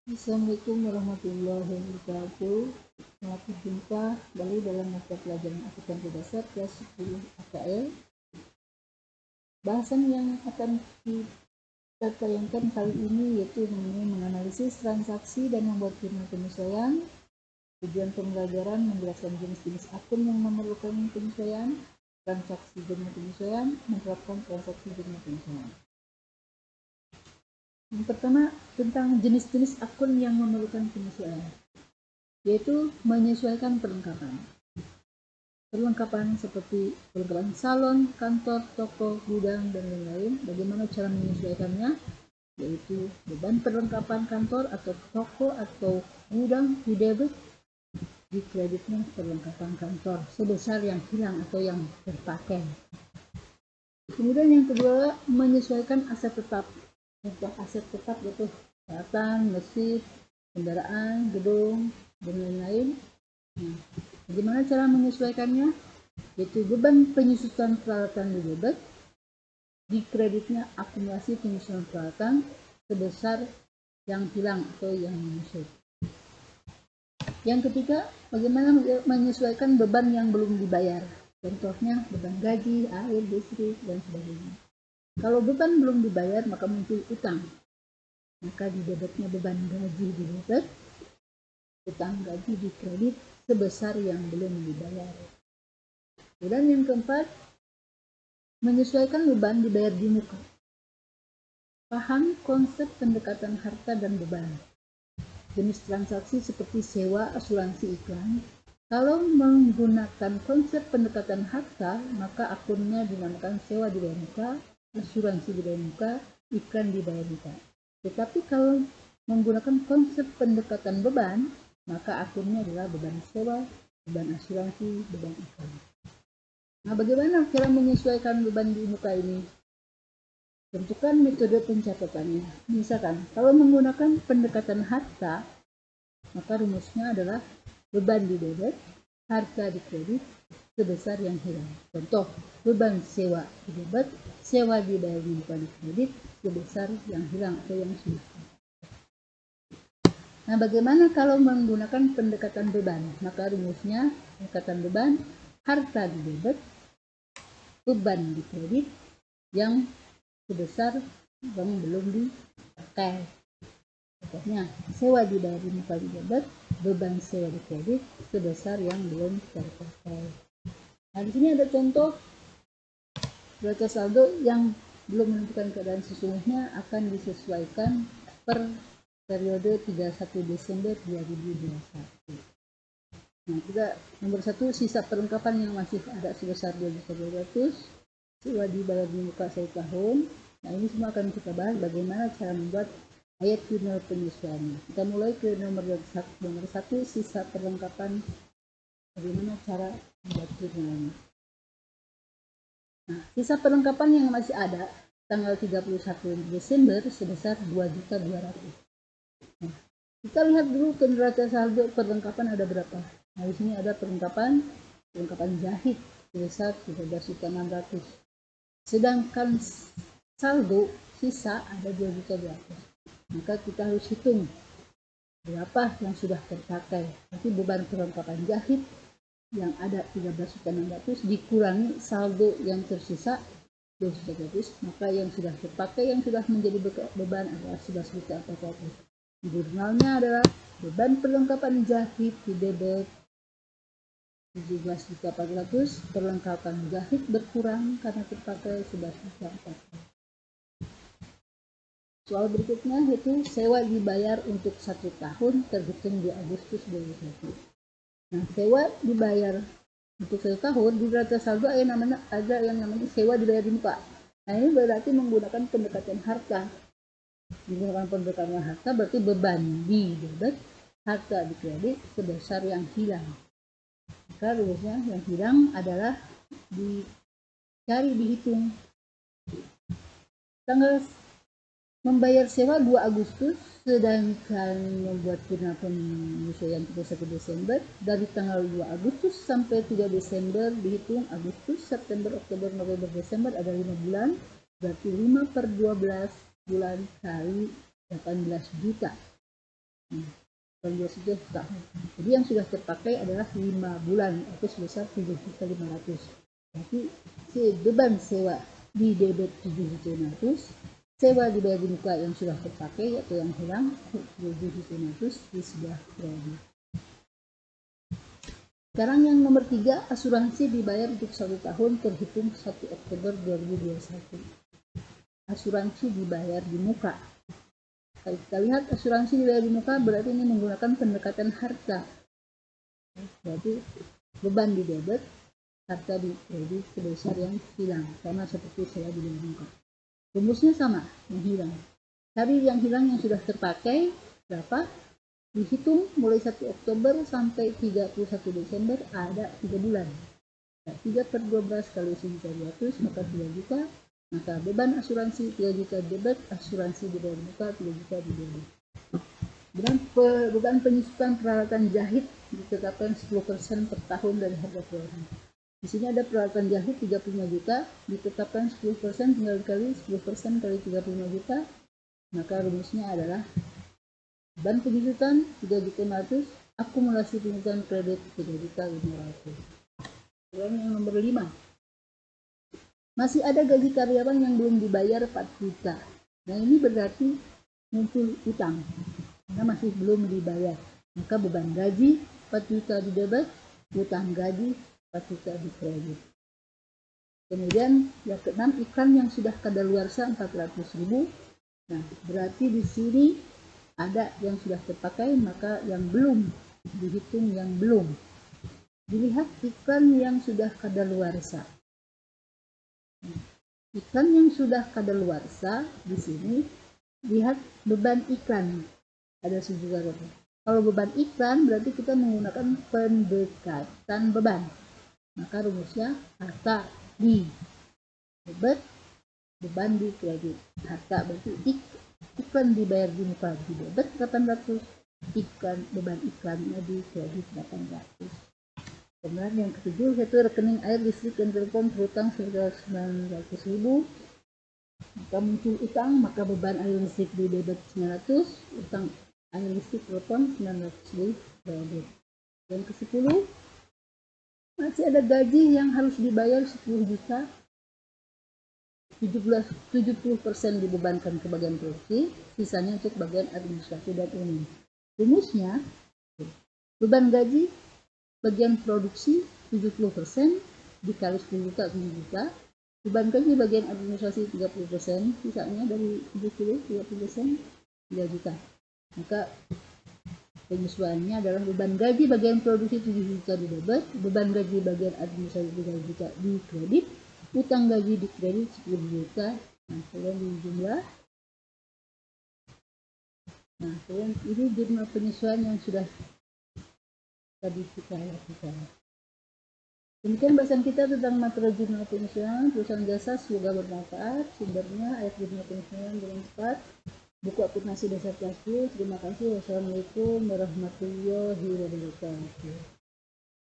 Assalamualaikum warahmatullahi wabarakatuh. Selamat berjumpa kembali dalam mata pelajaran akuntansi dasar kelas 10 AKL. Bahasan yang akan kita tayangkan kali ini yaitu mengenai menganalisis transaksi dan membuat jurnal penyesuaian. Tujuan pembelajaran menjelaskan jenis-jenis akun yang memerlukan penyesuaian, transaksi jurnal penyesuaian, menerapkan transaksi jurnal penyesuaian. Yang pertama, tentang jenis-jenis akun yang memerlukan penyesuaian, yaitu menyesuaikan perlengkapan. Perlengkapan seperti perlengkapan salon, kantor, toko, gudang, dan lain-lain. Bagaimana cara menyesuaikannya? Yaitu beban perlengkapan kantor atau toko atau gudang di debit, di kreditnya perlengkapan kantor sebesar yang hilang atau yang terpakai. Kemudian yang kedua, menyesuaikan aset tetap. Contoh aset tetap yaitu peralatan, mesin, kendaraan, gedung, dan lain-lain. Nah, bagaimana cara menyesuaikannya? Yaitu beban penyusutan peralatan di debit, di kreditnya akumulasi penyusutan peralatan sebesar yang hilang atau yang menyusut. Yang ketiga, bagaimana menyesuaikan beban yang belum dibayar. Contohnya beban gaji, air, listrik, dan sebagainya. Kalau beban belum dibayar maka muncul utang. Maka di debitnya beban gaji di debit, utang gaji di kredit sebesar yang belum dibayar. Dan yang keempat, menyesuaikan beban dibayar di muka. Paham konsep pendekatan harta dan beban. Jenis transaksi seperti sewa, asuransi, iklan. Kalau menggunakan konsep pendekatan harta, maka akunnya dinamakan sewa dibayar muka, asuransi dibayar muka, iklan dibayar muka. Tetapi kalau menggunakan konsep pendekatan beban, maka akunnya adalah beban sewa, beban asuransi, beban iklan. Nah, bagaimana cara menyesuaikan beban di muka ini? Tentukan metode pencatatannya. Misalkan, kalau menggunakan pendekatan harta, maka rumusnya adalah beban di debit, harta di kredit, sebesar yang hilang. Contoh, beban sewa di debit, sewa dibayar di muka di kredit, sebesar yang hilang atau yang sudah. Nah, bagaimana kalau menggunakan pendekatan beban? Maka rumusnya pendekatan beban, harta di debit, beban di kredit yang sebesar yang belum dipakai. Contohnya, sewa dibayar di muka di debit, beban sewa di kredit sebesar yang belum terpakai. Nah, di sini ada contoh neraca saldo yang belum menentukan keadaan sesungguhnya akan disesuaikan per periode 31 Desember 2021. Nah, kita nomor 1, sisa perlengkapan yang masih ada sebesar 2.200.000, sewa dibayar di muka 1 tahun. Nah, ini semua akan kita bahas bagaimana cara membuat ayat jurnal penyesuaiannya. Kita mulai ke nomor 1, sisa perlengkapan, bagaimana cara membuat jurnalnya. Nah, sisa perlengkapan yang masih ada tanggal 31 Desember sebesar 2.200.000. Nah, kita lihat dulu ke neraca saldo perlengkapan ada berapa. Nah, di sini ada perlengkapan jahit sebesar 13.600.000. Sedangkan saldo sisa ada 2.200.000. Maka kita harus hitung berapa yang sudah terpakai. Nanti beban perlengkapan jahit yang ada 13.600 dikurangi saldo yang tersisa 2.300, maka yang sudah terpakai yang sudah menjadi beban adalah 11.400. Jurnalnya adalah beban perlengkapan jahit di debit 17.400, perlengkapan jahit berkurang karena terpakai 11.400. Soal berikutnya yaitu sewa dibayar untuk 1 tahun terhitung di Agustus 2021. Nah, sewa dibayar untuk 1 tahun di neraca saldo ada yang namanya sewa dibayar di muka. Nah, ini berarti menggunakan pendekatan harta. Menggunakan pendekatan harta berarti beban di debit, harta di kredit sebesar yang hilang. Maka rumusnya yang hilang adalah dihitung tanggal membayar sewa 2 Agustus, sedangkan membuat jurnal penyesuaian 31 Desember. Dari tanggal 2 Agustus sampai 3 Desember dihitung Agustus, September, Oktober, November, Desember ada 5 bulan, berarti 5/12 bulan kali 18 juta. Tahun 21 tahun. Jadi yang sudah terpakai adalah 5 bulan atau sebesar 7.500.000. Berarti beban sewa di debit 7.500.000, sewa dibayar di muka yang sudah terpakai atau yang hilang 7.500.000 di sebelah kredit. Sekarang yang nomor 3, asuransi dibayar untuk 1 tahun terhitung 1 Oktober 2021. Asuransi dibayar di muka. Kalau kita lihat asuransi dibayar di muka berarti ini menggunakan pendekatan harta. Berarti beban di debit, harta di kredit sebesar yang hilang, sama seperti sewa di muka. Rumusnya sama, yang hilang. Cari yang hilang yang sudah terpakai berapa? Dihitung mulai 1 Oktober sampai 31 Desember ada 3 bulan. 3/12 kali 1.200 maka 3 juta. Maka beban asuransi 3 juta debit, asuransi dibayar muka 3 juta di debit. Dan beban penyusutan peralatan jahit ditetapkan 10% per tahun dari harga produk. Di sini ada peralatan jahit 35 juta, ditetapkan 10% tinggal dikali 10% kali 35 juta. Maka rumusnya adalah beban penyusutan 3.500, akumulasi penyusutan kredit 3.500. Yang nomor 5. Masih ada gaji karyawan yang belum dibayar 4 juta. Nah ini berarti muncul utang karena masih belum dibayar. Maka beban gaji 4 juta di debit, utang gaji 4 juta di kredit. Kemudian yang keenam, iklan yang sudah kadaluarsa 400.000. Nah berarti di sini ada yang sudah terpakai, maka yang belum dihitung yang belum. Dilihat iklan yang sudah kadaluarsa. Iklan yang sudah kadaluarsa di sini lihat beban iklan ada 1 juta. Kalau beban iklan berarti kita menggunakan pendekatan beban. Maka rumusnya harta di debit, beban di kredit. Harta berarti iklan dibayar di muka di debit 800, iklan beban iklannya di kredit 800. Kemudian yang ketujuh yaitu rekening air, listrik, dan telepon berutang sebesar 900.000. Maka muncul utang, maka beban air listrik di debit 900, utang air listrik telepon 900 di kredit. Yang ke-10, masih ada gaji yang harus dibayar 10 juta, 70% dibebankan ke bagian produksi, sisanya untuk bagian administrasi dan umum. Rumusnya, beban gaji bagian produksi 70% dikali 10 juta 7 juta, beban gaji bagian administrasi 30%, sisanya dari 70 30% 3 juta. Maka penyesuaiannya adalah beban gaji bagian produksi 7 juta di debit, beban gaji bagian administrasi 3 juta di kredit, utang gaji di kredit 10 juta. Nah, kemudian di jumlah. Nah, kemudian ini jumlah penyesuaian yang sudah tadi kita lakukan. Demikian bahasan kita tentang materi jurnal penyesuaian perusahaan jasa. Semoga bermanfaat. Sumbernya ayat jurnal penyesuaian dengan cepat, buku akuntansi dasar kelas 10. Terima kasih. Wassalamualaikum warahmatullahi wabarakatuh.